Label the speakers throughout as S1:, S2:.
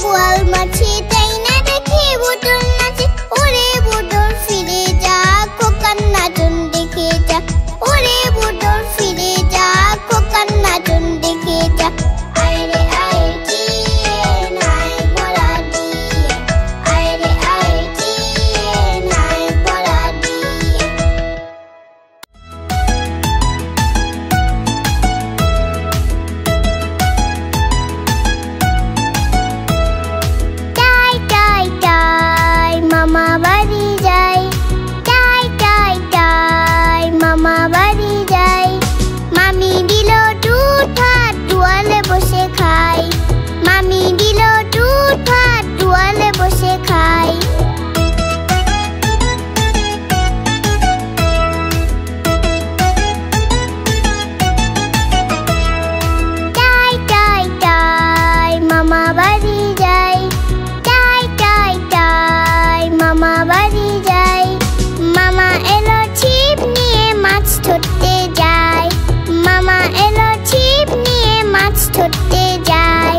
S1: বোয়াল মাছি তাই না দেখে বুটুল নাচে ওরে বুটুল ফিরে যা খোকার নাচন দেখে যা ওরে বুটুল ফিরে যা খোকার নাচন দেখে যা আইরে আই চিয়ে নাই বলা দিয়ে আইরে আই চিয়ে নাই বলা দিয়ে টাই টাই টাই মামা বাড়ি যাই টাই টাই টাই মামা বাড়ি যাই মামি দিল দুধ ভাত দুয়ালে বসে খাই মামি দিল দুধ ভাত দুয়ালে বসে খাই টাই টাই টাই মামা বাড়ি যাই টাই টাই টাই মামা বাড়ি যাই মামা এলো ছিপ নিয়ে মাছ ধরতে যায় মামা এলো ছিপ নিয়ে মাছ ধরতে যায়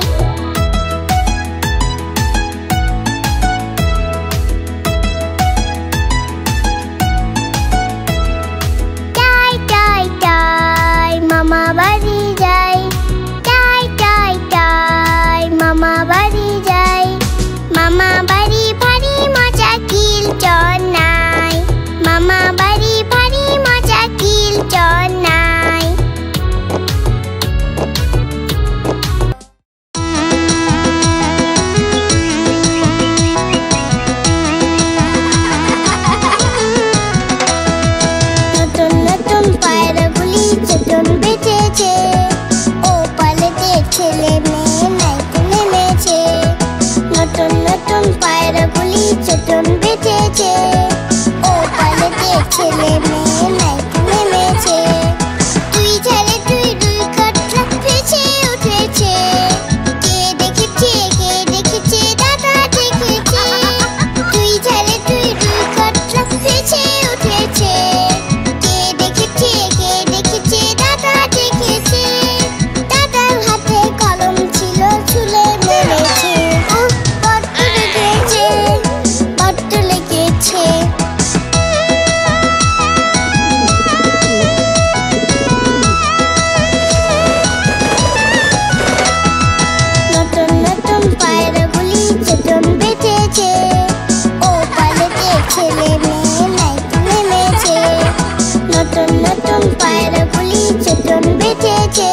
S1: টাই টাই টাই মামা বাড়ি যাই টাই টাই টাই মামা বাড়ি যাই মামা বাড়ি ভারী মজা কিল চর নাই মামা বাড়ি ভারী মজা কিল চর নাই নতুন নতুন পায়রাগুলি চটন বেঁচেছে ও পালেতে ছেলে মেয়ে নাইতে নেমেছে নতুন নতুন পায়রাগুলি চটন বেঁচেছে ও পালেতে ছেলে মেয়ে নাইতে নেমেছে তুই ঝালে তুই দুই কাটরা ভেসে উঠেছে কে দেখেছে দাদা দেখেছে তুই ঝালে তুই দুই কাটরা ভেসে উঠেছে কে দেখেছে দাদা দেখেছে দাদার হাতে কলম ছিল ছুলে মেরেছে বড্ড লেগেছে নতুন নতুন পায়রাগুলি চটন বেঁচেছে ও পালেতে ছেলে মেয়ে নাইতে নেমেছে নতুন নতুন পায়রাগুলি চটন বেঁচেছে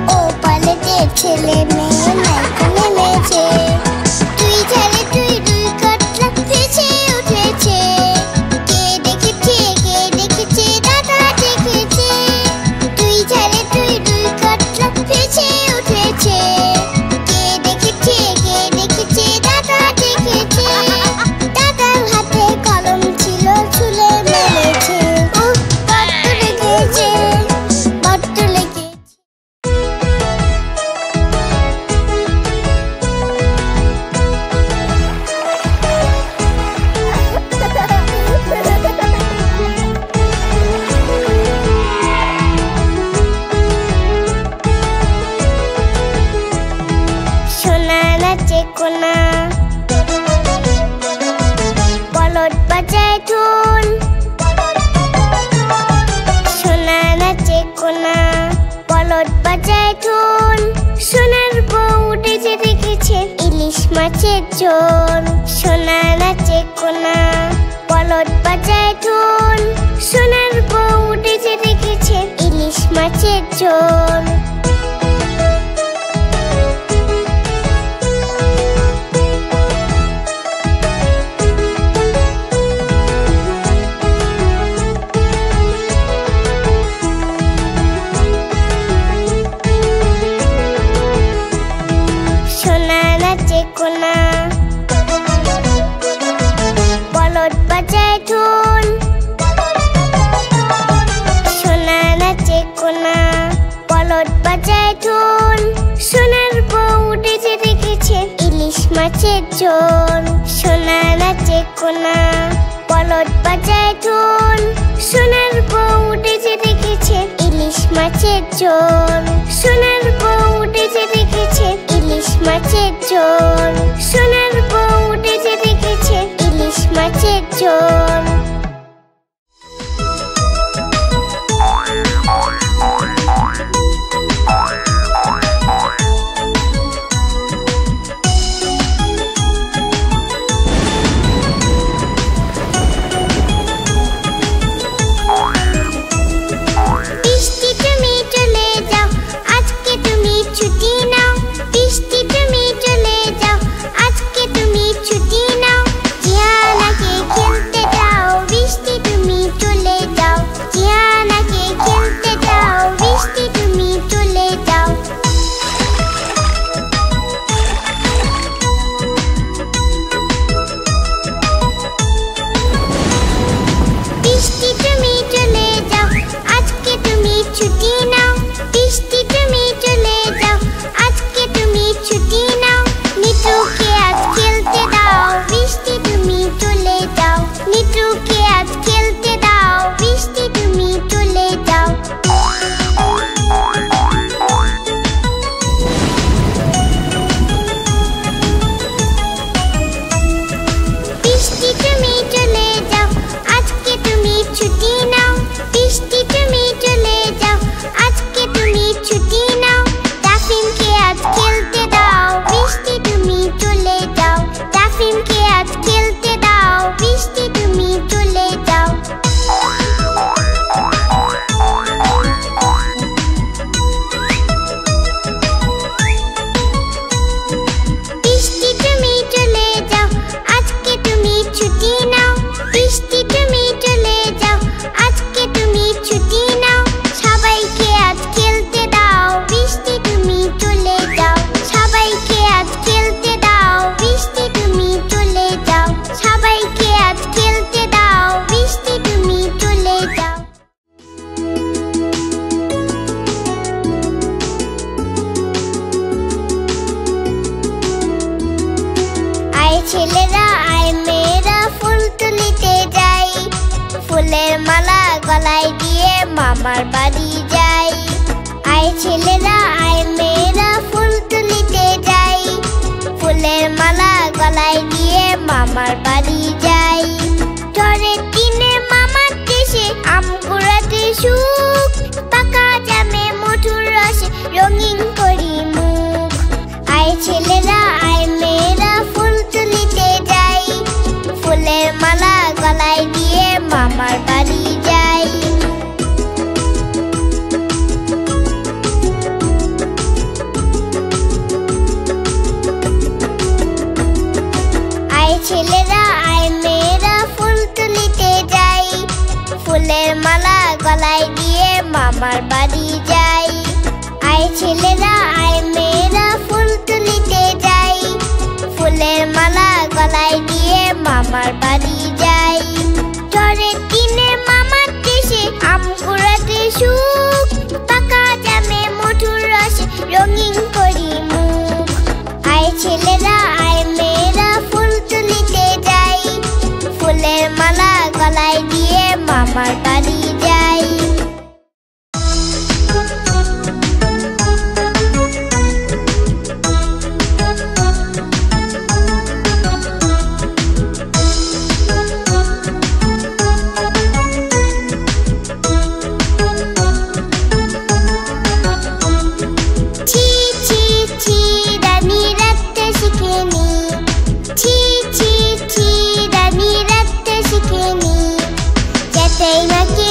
S1: ও পালেতে ছেলে মেয়ে নাইতে নেমেছে তুই ঝালে তুই দুই কাটরা ভেসে উঠেছে কে দেখেছে দাদা দেখেছে তুই ঝালে তুই দুই কাটরা ভেসে উঠেছে কে দেখেছে দাদা দেখেছে দাদার হাতে কলম ছিল ছুলে মেরেছে বড্ড লেগেছে সোনা নাচে কোনা বলদ বাজায় ঢোল সোনা নাচে কোনা বলদ বাজায় ঢোল সোনার বউ উঠেছে দেখেছে ইলিশ মাছের ঝোল সোনা নাচে কোনা বলদ বাজায় ঢোল সোনার বউ উঠেছে দেখেছে ইলিশ মাছের ঝোল সোনা নাচে কোনা বলদ বাজায় ঢোল সোনা নাচে কোনা বলদ বাজায় ঢোল সোনার বউ উঠেছে দেখেছে ইলিশ মাছের ঝোল সোনা নাচে কোনা বলদ বাজায় ঢোল সোনার বউ উঠেছে দেখেছে ইলিশ মাছের ঝোল সোনার বউ উঠেছে দেখেছে ইলিশ মাছের ঝোল। সোনার বউ উঠেছে দেখেছে ইলিশ মাছের ঝোল। ছেলেরা আয় মেয়েরা ফুল তুলিতে যাই, ফুলের মালা গলায় দিয়ে মামার বাড়ি যাই। আয় ছেলেরা আয় মেয়েরা ফুল তুলিতে যাই, ফুলের মালা গলায় দিয়ে মামার বাড়ি যাই। ঝড়ের দিনে মামার দেশে আম কুড়াতে সুখ, পাকা জামে মধুর রসে রঙিন করি মুখ। আয় ছেলেরা আয় মেয়েরা ফুল তুলিতে যাই, ফুলের মালা গলায় দিয়ে মামার বাড়ি যাই। আয় ছেলেরা আয় মেয়েরা ফুল তুলিতে যাই, ফুলের মালা গলায় দিয়ে মামার বাড়ি যাই। আয় ছেলেরা আয় মেয়েরা ফুল তুলিতে যাই, ফুলের মালা গলায় দিয়ে মামার বাড়ি যাই। ঝড়ের দিনে মামার দেশে আম কুড়াতে সুখ, পাকা জামে মধুর রসে রঙিন করি মুখ। আয় ছেলেরা আয় মেয়েরা ফুল তুলিতে যাই, ফুলের মালা গলায় দিয়ে মামার বাড়ি যাই। যেতেই নাকি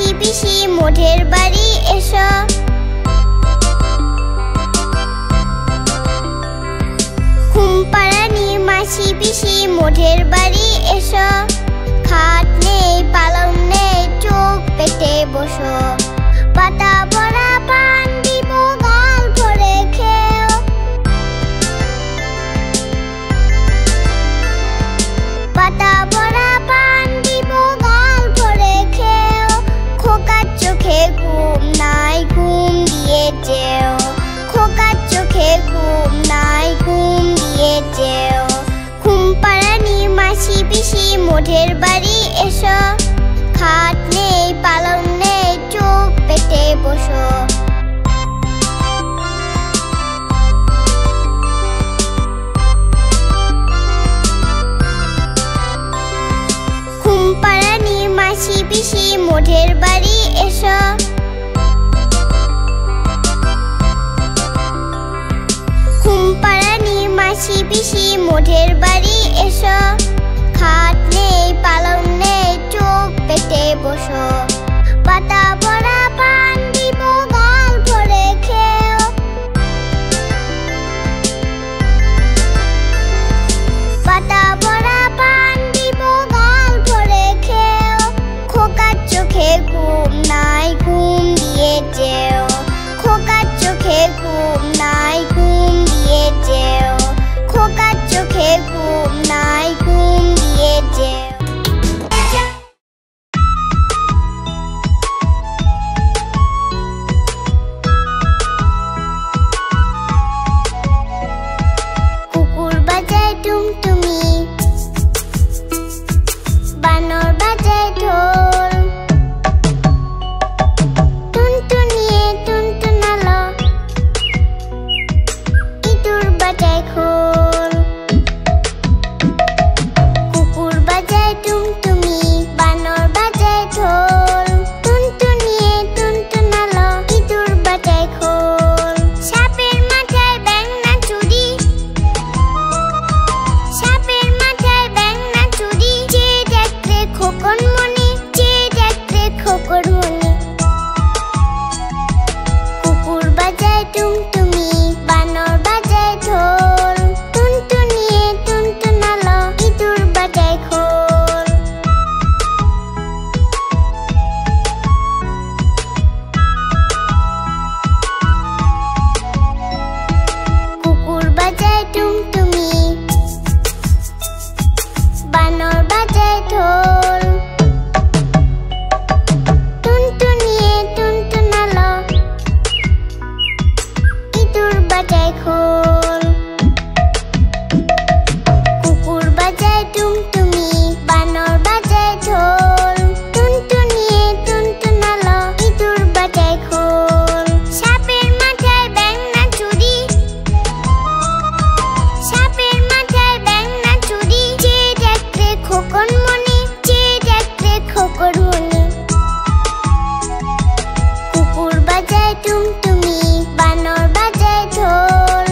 S1: মাসি পিসি মোটের বাড়ি এসো। ঘুমপাড়ানি মাসি পিসি মোটের বাড়ি এসো। খাট নেই পালং নেই চোখ পেটে বসো। পাতা ভরা পান দিব গাল ভরে খেও। পাতা ভরা পান দিব গাল ভরে খেও। খোকার চোখে ঘুম নাই ঘুম দিয়ে যেও। খোকার চোখে ঘুম নাই ঘুম দিয়ে যেও। ঘুমপাড়ানি মাসি পিসি মোটের বাড়ি এসো। খাট নেই পালং নেই চোখ পেটে বসো। ঘুমপাড়ানি মাসি পিসি মোটের বাড়ি এসো। ঘুমপাড়ানি মাসি পিসি মোটের বাড়ি এসো। খাট নেই পালং নেই চোখ পেটে বসো। পাতা ভরা পান দিব গাল ভরে খেও। পাতা ভরা পান দিব গাল ভরে খেও। খোকার চোখে ঘুম নাই ঘুম দিয়ে যেও। খোকার চোখে ঘুম নাই ঘুম দিয়ে যেও। খোকার চোখে ঘুম নাই ঘুম দিয়ে যেও। কুকুর বাজায় টুমটুমি, বানর বাজায় ঢোল। টুনটুনিয়ে টুনটুনালো, ইঁদুর বাজায় খোল। কুকুর বাজায় টুমটুমি, বানর বাজায় ঢোল। টুনটুনিয়ে টুনটুনালো, ইঁদুর বাজায় খোল। সাপের মাথায় ব্যাঙ না চুরি, সাপের মাথায় ব্যাঙ না চুরি। চেয়ে দেখতে খোকন মনি, চেয়ে দেখতে খোকন মনি। কুকুর বাজায় টুমটুমি, বানর বাজায় ঢোল। টুনটুনিয়ে টুনটুনালো, ইঁদুর বাজায় খোল। কুকুর বাজায় টুমটুমি, বানর বাজায় ঢোল। টুনটুনিয়ে টুনটুনালো, ইঁদুর বাজায় খোল। কুকুর বাজায় টুমটুমি, বানর বাজায় ঢোল। টুনটুনিয়ে টুনটুনালো, ইঁদুর বাজায় খোল। সাপের মাথায় ব্যাঙ না চুরি, সাপের মাথায় ব্যাঙ না চুরি। চেয়ে দেখতে খোকন মনি, চেয়ে দেখতে খোকন মনি। কুকুর বাজায় টুমটুমি, বানর বাজায় ঢোল।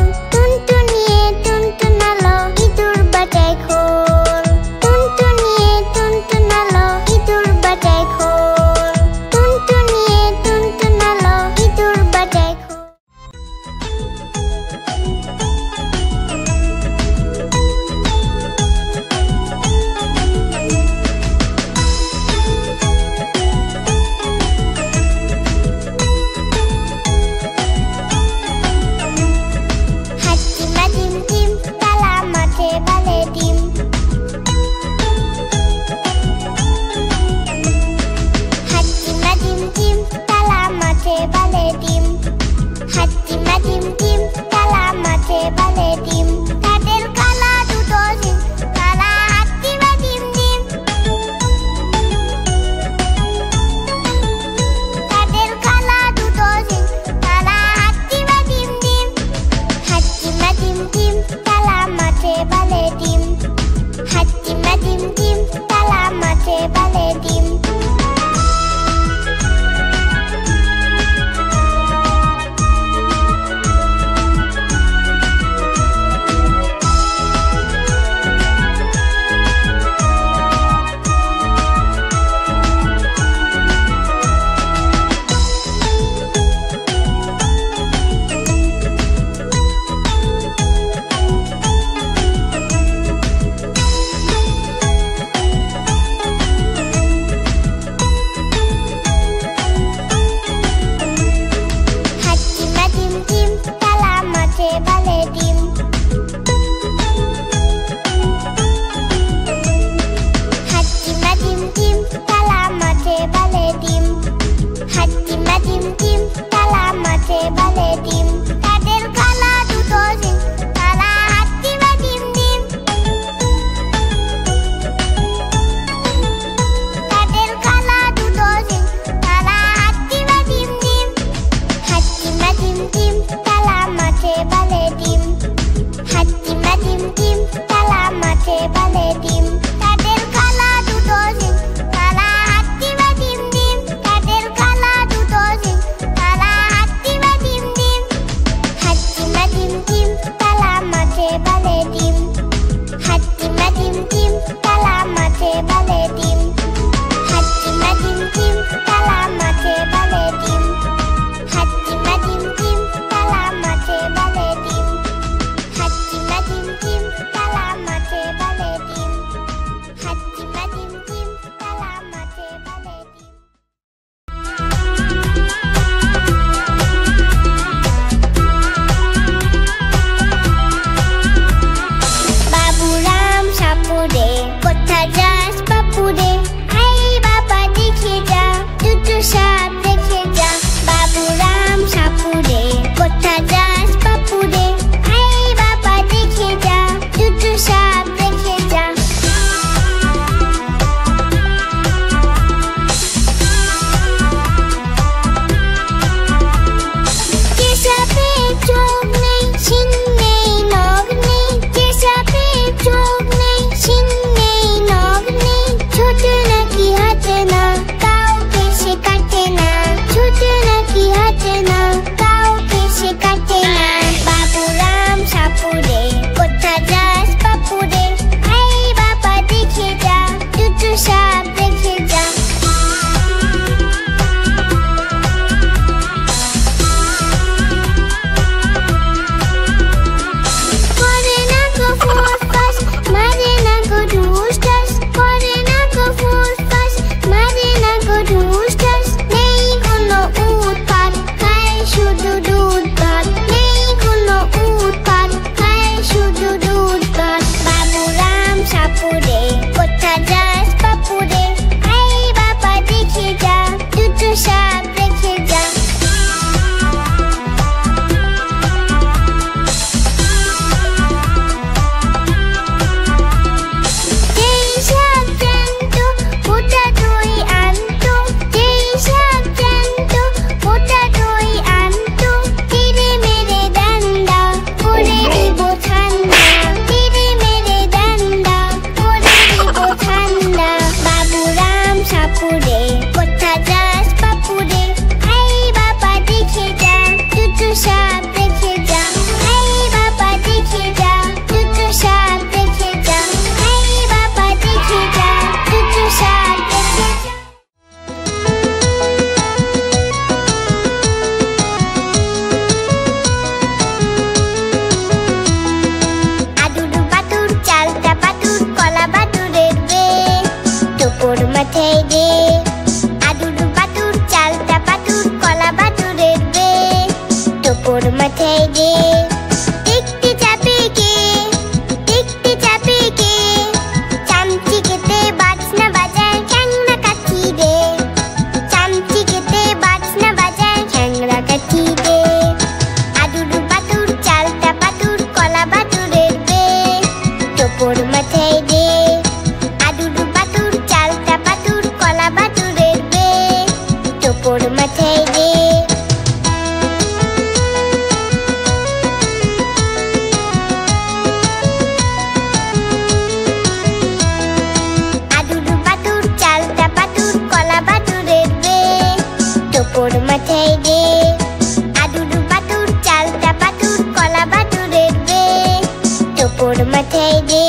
S1: টোপর মাথায় দে।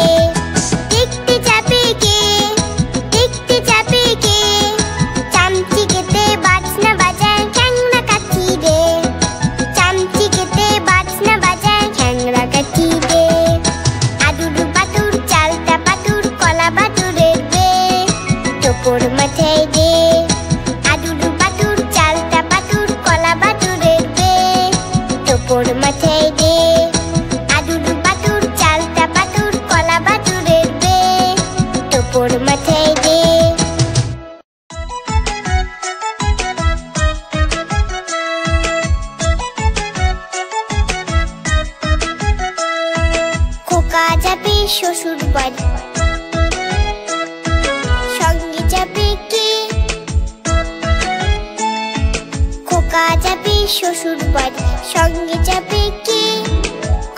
S1: দেখতে যাবে কে, দেখতে যাবে কে, চামচি কেটে বাজনা বাজায় খ্যাংরা কাঠি দে। চামচি কেটে বাজনা বাজায় খ্যাংরা কাঠি দে। আদুর বাদুর চালতা বাদুর কলা বাদুরের বে, টোপর মাথায় দে। আদুর বাদুর চালতা বাদুর কলা বাদুরের বে, টোপর মাথায় দে। আদুর বাদুর চালতা বাদুর কলা বাদুরের বে, টোপর মাথায় দে। খোকা যাবে শ্বশুর বাড়ি, সঙ্গে যাবে কে? খোকা যাবে শ্বশুর বাড়ি, সঙ্গে যাবে কে?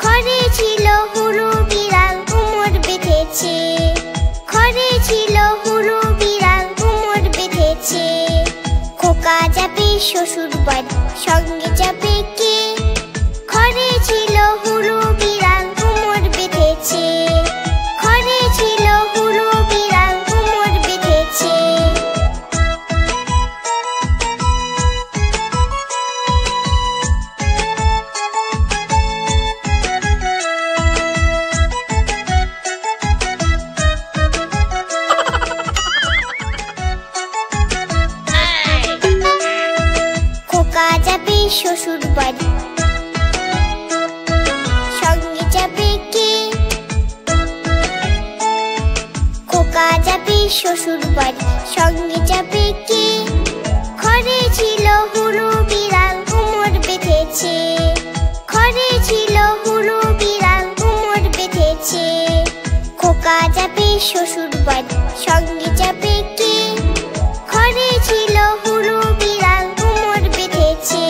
S1: ঘরে ছিল হুলু বিড়াল কোমর বেঁধেছে। ঘরে ছিল হুলু বিড়াল কোমর বেঁধেছে। খোকা যাবে শ্বশুর বাড়ি, সঙ্গে যাবে কে? ঘরে ছিল হুলু বিড়াল কোমর বেঁধেছে। ঘরে ছিল হুলু বিড়াল কোমর বেঁধেছে। খোকা যাবে শ্বশুর বাড়ি, সঙ্গে যাবে কে? খোকা যাবে শ্বশুর বাড়ি, সঙ্গে যাবে কে? ঘরে ছিল হুলু বিড়াল কোমর বেঁধেছে। ঘরে ছিল হুলু বিড়াল কোমর বেঁধেছে। খোকা যাবে শ্বশুর বাড়ি, সঙ্গে যাবে কে? ঘরে ছিল হুলু বিড়াল কোমর বেঁধেছে।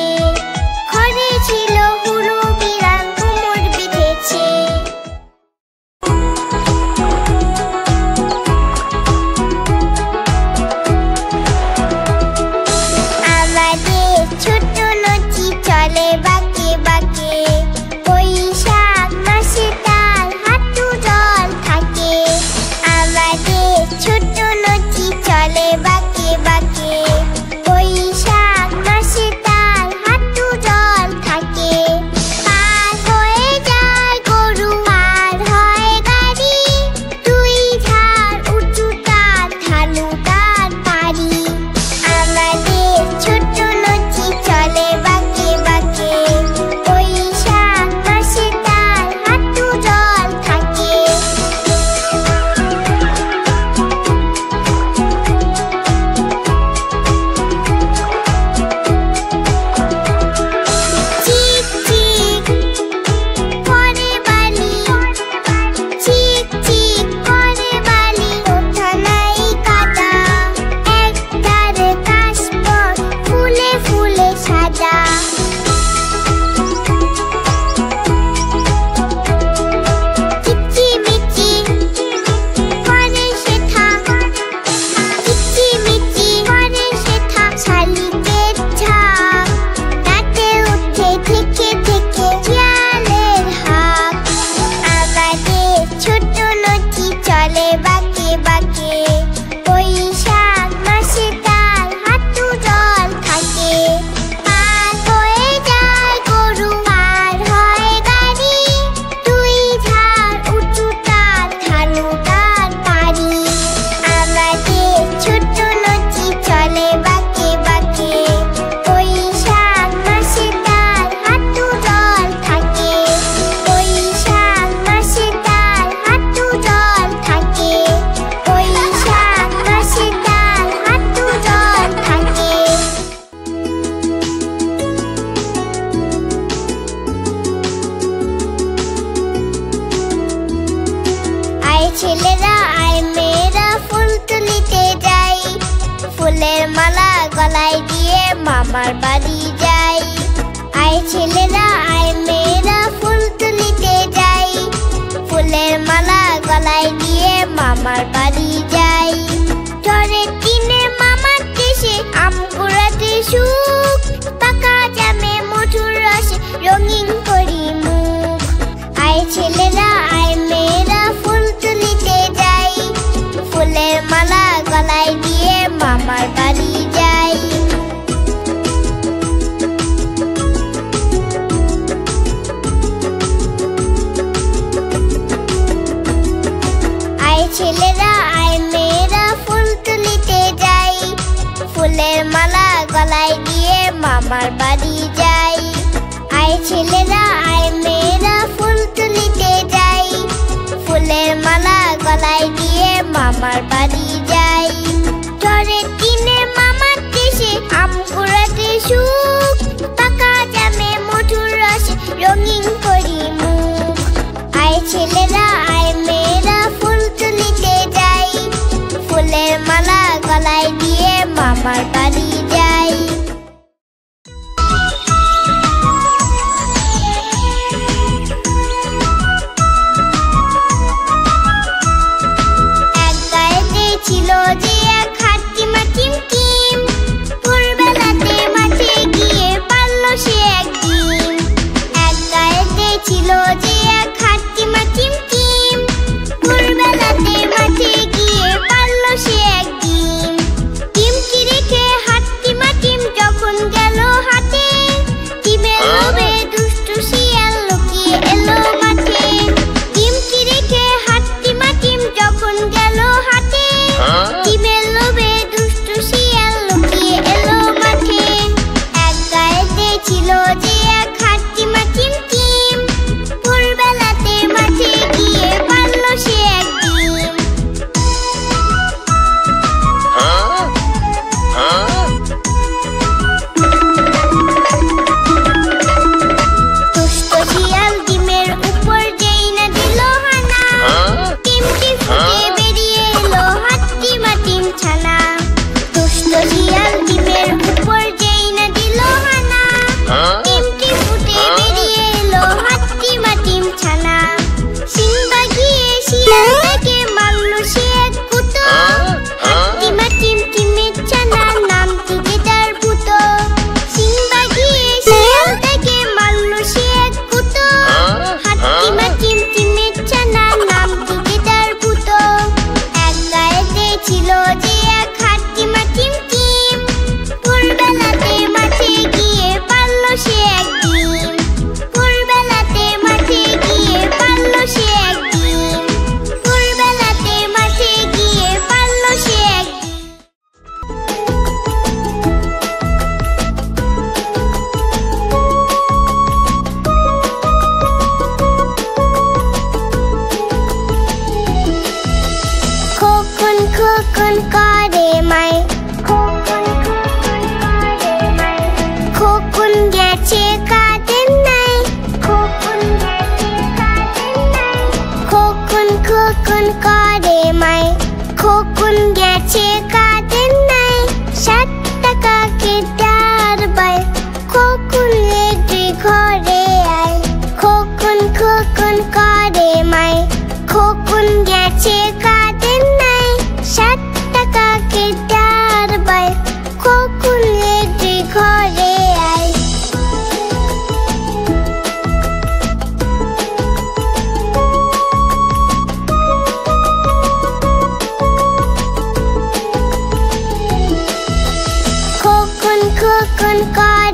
S1: ঘরে ছিল হুলু বিড়াল কোমর বেঁধেছে। আমাদের ছোট নদী চলে বাঁকে বাঁকে, বৈশাখ মাসে তার হাঁটু জল থাকে। আমাদের ছোট নদী চলে বাঁকে বাঁকে, বৈশাখ মাসে তার হাঁটু জল থাকে। পার হয়ে যায় গরু, পার হয় গাড়ি, দুই ধার উঁচু তার ঢালু তার পাড়ি। আমাদের ছোট নদী চলে বাঁকে বাঁকে, বৈশাখ মাসে তার হাঁটু জল থাকে। চিক চিক করে বালি, চিক চিক করে বালি, কোথা নাই কাদা। একধারে কাশবন ফুলে ফুলে সাদা। কিচিমিচি করে শেঠা, কিচিমিচি করে শেঠা, শালিকের ঝাঁক। রাতে উঠে থেকে থেকে শিয়ালের হাঁক। আমাদের ছোট নদী চলে বাঁকে বাঁকে, বৈশাখ মাসে তার হাঁটু জল থাকে। পার হয়ে যায় গরু, পার হয় গাড়ি, দুই ধার উঁচু তার ঢালু তার পাড়ি। আমাদের ছোট নদী চলে বাঁকে বাঁকে, বৈশাখ মাসে তার হাঁটু জল থাকে। বৈশাখ মাসে তার হাঁটু জল থাকে। বৈশাখ মাসে তার হাঁটু জল থাকে। আয় ছেলেরা আয় মেয়েরা ফুল তুলিতে যাই, ফুলের মালা গলায় দিয়ে মামার বাড়ি যাই। আয় ছেলেরা আয় মেয়েরা ফুল তুলিতে যাই, ফুলের মালা গলায় দিয়ে মামার বাড়ি যাই। ঝড়ের দিনে মামার দেশে আম কুড়াতে সুখ, পাকা জামে মধুর রসে রঙিন করি মুখ। আয় ছেলেরা আয় মেয়েরা মামার বাড়ি যাই। আয় ছেলেরা আয় মেয়েরা ফুল তুলিতে যাই, ফুলের মালা গলায় দিয়ে মামার বাড়ি যাই। ঝড়ের দিনে মামার দেশে আম কুড়াতে সুখ, পাকা জামে মধুর রসে রঙিন করি মুখ। আয় ছেলেরা আয় মেয়েরা ফুল তুলিতে যাই, ফুলের মালা গলায় দিয়ে মামার বাড়ি যাই। এক গায়েতে ছিল যে এক হাট্টিমা টিমটিম, ভোরবেলাতে মাঠে গিয়ে পারল সে এক ডিম। এক গায়েতে ছিল যে এক হাট্টিমা টিমটিম, ভোরবেলাতে মাঠে গিয়ে পারল সে এক ডিম। ডিমটি রেখে হাট্টিমা টিম যখন গেল হাটে, ডিমের লোভে দুষ্টু শিয়াল লুকিয়ে এলো মাঠে। ডিমটি রেখে হাট্টিমা টিম যখন গেল হাটে, ডিমের লোভে দুষ্টু শিয়াল লুকিয়ে এলো মাঠে। এক গায়েতে ছিল যে এক হাট্টিমা টিমটিম, ভোরবেলাতে মাঠে গিয়ে পারল সে এক ডিম। দুষ্ট শিয়াল ডিমের উপর যেই না দিল হানা, ডিমটি ফুটে বেরিয়ে এলো হাট্টিমা টিম ছানা। দুষ্ট শিয়াল ডিমের উপর যেই না দিল হানা, ডিমটি ফুটে বেরিয়ে এলো হাট্টিমা টিম ছানা। সিংবা গিয়ে শিয়ালটাকে মারল সে এক কুতো, হাট্টিমা টিম টিমের ছানার নামটি যে তার ভূতো। সিংবা গিয়ে শিয়ালটাকে মারল সে এক কুতো, হাট্টিমা টিম টিমের ছানার নামটি যে তার ভূতো। এক গায়েতে ছিল যে এক হাট্টিমা টিমটিম, ভোরবেলাতে মাঠে গিয়ে পারল সে এক ডিম। ভোরবেলাতে মাঠে গিয়ে পারল সে এক ডিম। ভোরবেলাতে মাঠে গিয়ে পারল সে এক ডিম। খোকন খোকন করে মাই, খোকন গেছে কাঁদেন নাই, খোকন খোকন করে মাই, খোকন গেছে কাঁদেন নাই। 7 টাকাকে ডারবাই, খোকন রেডি ঘরে আয়। খোকন খোকন করে মাই, খোকন গেছে কাঁদেন নাই। 7 টাকাকে ডারবাই, খোকন রেডি ঘরে আয়। খোকন খোকন করে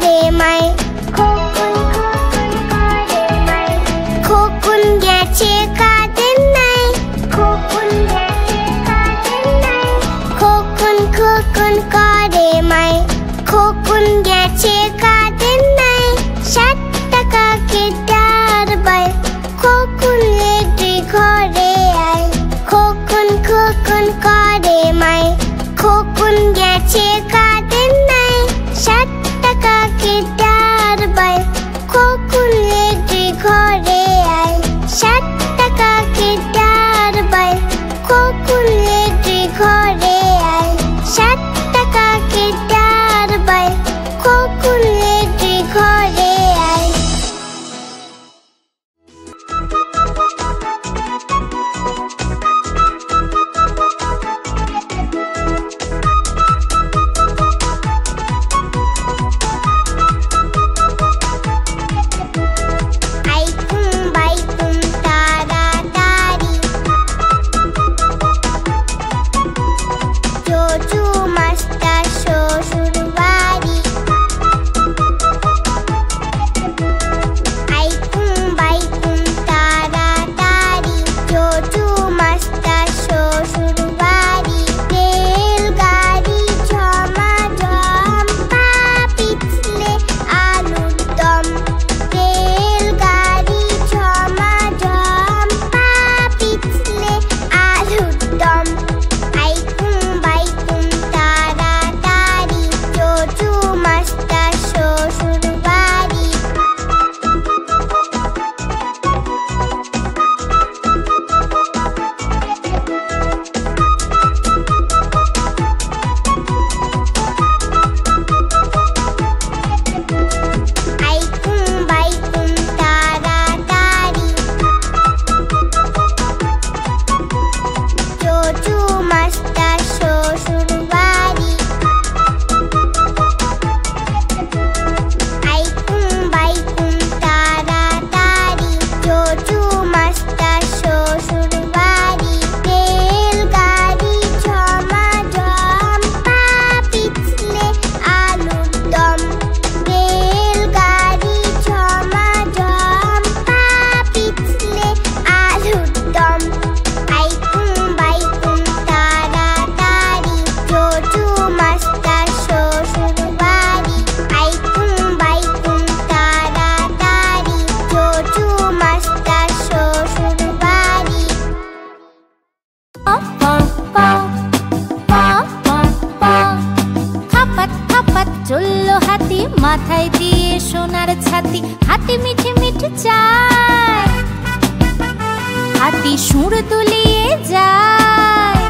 S2: হাতি সুর দুলিয়ে যায়।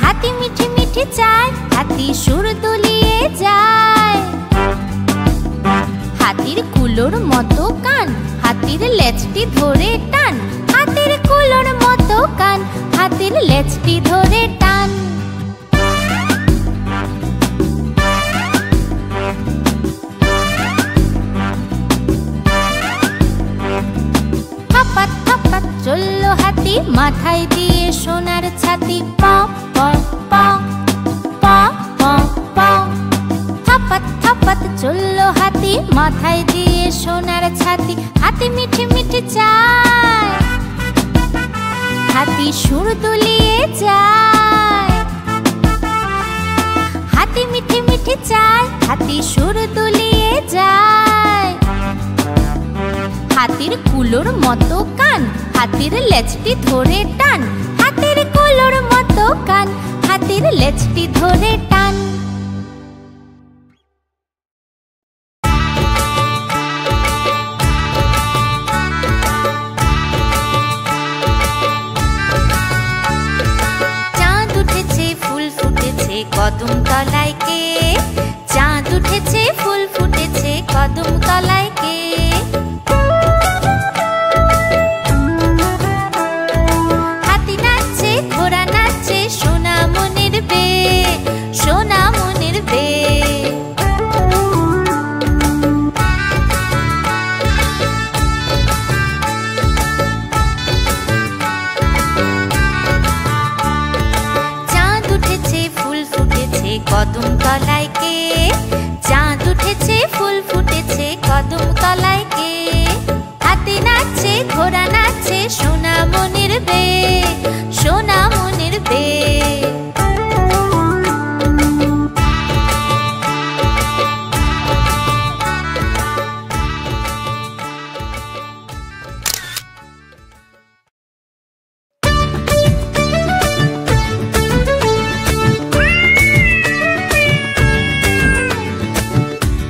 S2: হাতি মিঠে মিঠে চায়, হাতি সুর দুলিয়ে যায়। হাতির কুলোর মতো কান, হাতির লেজটি ধরে টান। হাতির কুলোর মতো কান, হাতির লেজটি ধরে টান। থপাত থপাত চলল হাতি, মাথায় দিয়ে সোনার ছাতি। প প প প প প। থপাত থপাত চলল হাতি, মাথায় দিয়ে সোনার ছাতি। হাতি মিঠে মিঠে চায়, হাতি সুর দুলিয়ে যায়। হাতি মিঠে মিঠে চায়, হাতি সুর দুলিয়ে যায়। হাতির কুলোর মতো কান, হাতির লেজটি ধরে টান। হাতির কুলোর মতো কান, হাতির লেজটি ধরে টান। চাঁদ উঠেছে ফুল ফুটেছে কদম তলায় কে? চাঁদ উঠেছে ফুল ফুটেছে কদম তলায় কে? হাতি নাচছে ঘোড়া নাচছে সোনা মনের বে, সোনা মনের বে। চাঁদ উঠেছে ফুল ফুটেছে কদম তলায় কে? চাঁদ উঠেছে ফুল ফুটেছে কদম তলায় কে? হাতি নাচছে ঘোড়া নাচছে সোনা মনের বে, সোনা মনের বে।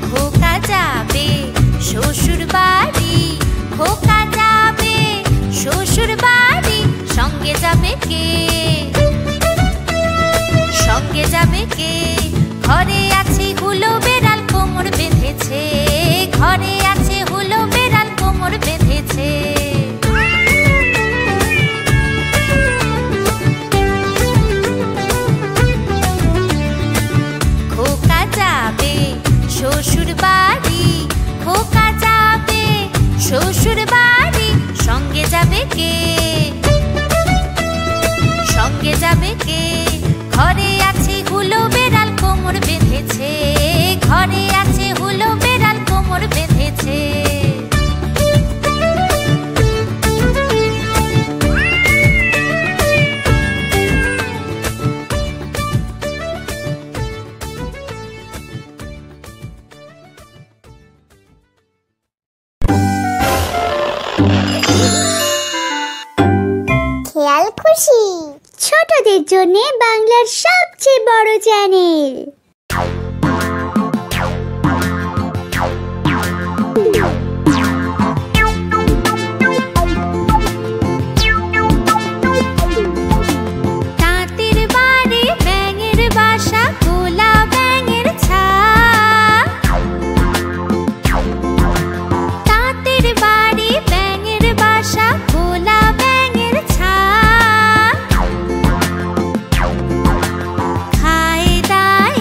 S2: খোকা যাবে শ্বশুর বাড়ি, খোকা যাবে শ্বশুর বাড়ি। সঙ্গে যাবে কে? সঙ্গে যাবে কে? ঘরে আছে হুলো বেড়াল কোমর বেঁধেছে, ঘরে আছে হুলো বেড়াল কোমর বেঁধেছে। খোকা যাবে শ্বশুর বাড়ি, খোকা যাবে শ্বশুর বাড়ি। সঙ্গে যাবে কে? সঙ্গে যাবে কে? ঘরে আছে হুলো বেড়াল কোমর বেঁধেছে, ঘরে আছে হুলো বেড়াল কোমর বেঁধেছে।
S1: খেয়াল খুশি, ছোটদের জন্য বাংলার সবচেয়ে বড় চ্যানেল।
S2: তাঁতের বাড়ি ব্যাঙের বাসা, গোলা ব্যাঙের ছা। তাঁতের বাড়ি ব্যাঙের বাসা, গোলা ব্যাঙের ছা। খায় দায়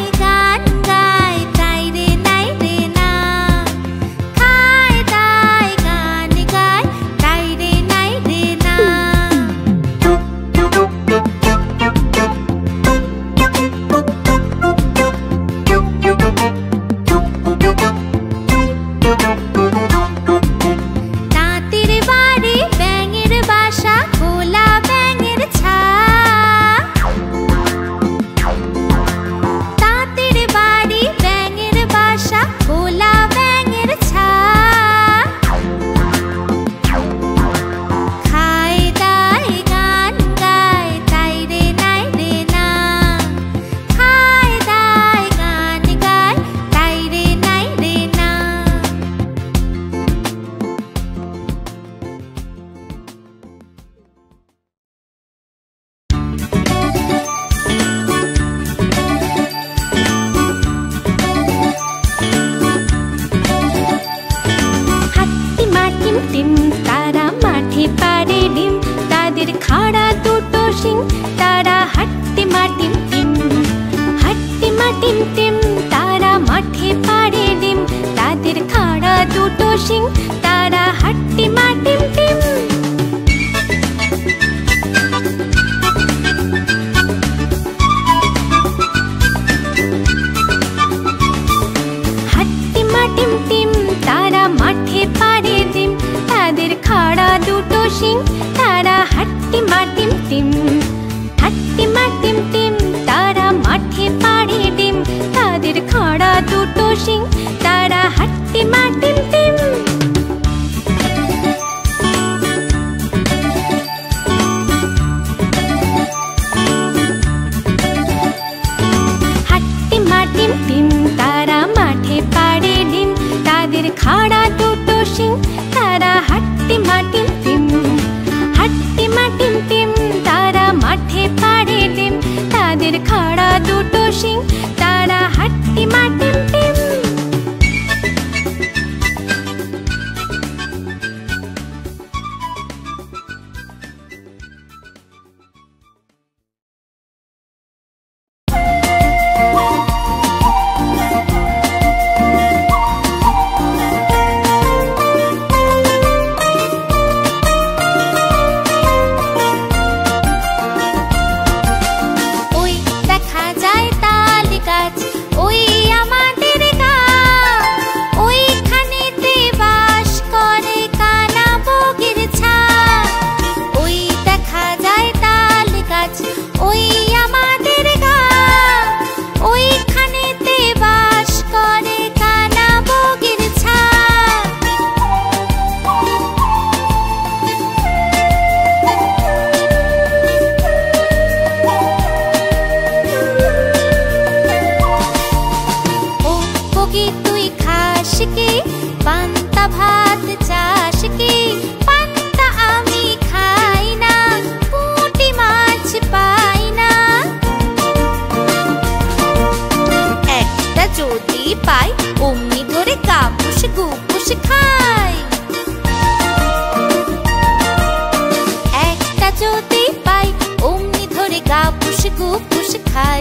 S2: মাঠে পাড়ে ডিম, তাদের খাড়া দুটো শিং, তারা হাট্টি মাটিম টিম। হাট্টি মাটিম টিম, তারা মাঠে পাড়ে ডিম, তাদের খাড়া দুটো শিং, তারা হাট্টি মাটিম টিম। হাট্টি মাটিম টিম, তারা মাঠে পাড়ে ডিম, তাদের খাড়া দুটো শিং, তারা হাট্টি মাটিম টিম। হাট্টি মাটিম টিম, তারা মাঠে পাড়ে ডিম, তাদের খাড়া দুটো শিং, তারা হাট্টি মাটিম টিম। হাট্টি মাটিম টিম, তারা মাঠে পাড়ে ডিম, তাদের খাড়া দুটো শিং, তারা হাট্টি মাটিম টিম। হাট্টি মাটিম টিম, তারা মাঠে পাড়ে ডিম, তাদের খাড়া দুটো শিং, তারা হাট্টি মাটিম টিম। ওই দেখা যায় তাল গাছ, ওই আমাদের গাঁ, ওইখানেতে বাস করে কানা বগির ছা। ওই দেখা যায় তাল গাছ, ওই আমাদের গাঁ, ওইখানেতে বাস করে কানা বগির ছা। ও বগি তুই খাস কি পান্তা ভাত চাস কি? পান্তা আমি খাই না, পুঁটি মাছ পাই না। একটা যদি পাই অমনি ধরে কাপুস গুপুস খাই। একটা যদি পাই অমনি ধরে কাপুস গুপুস খাই।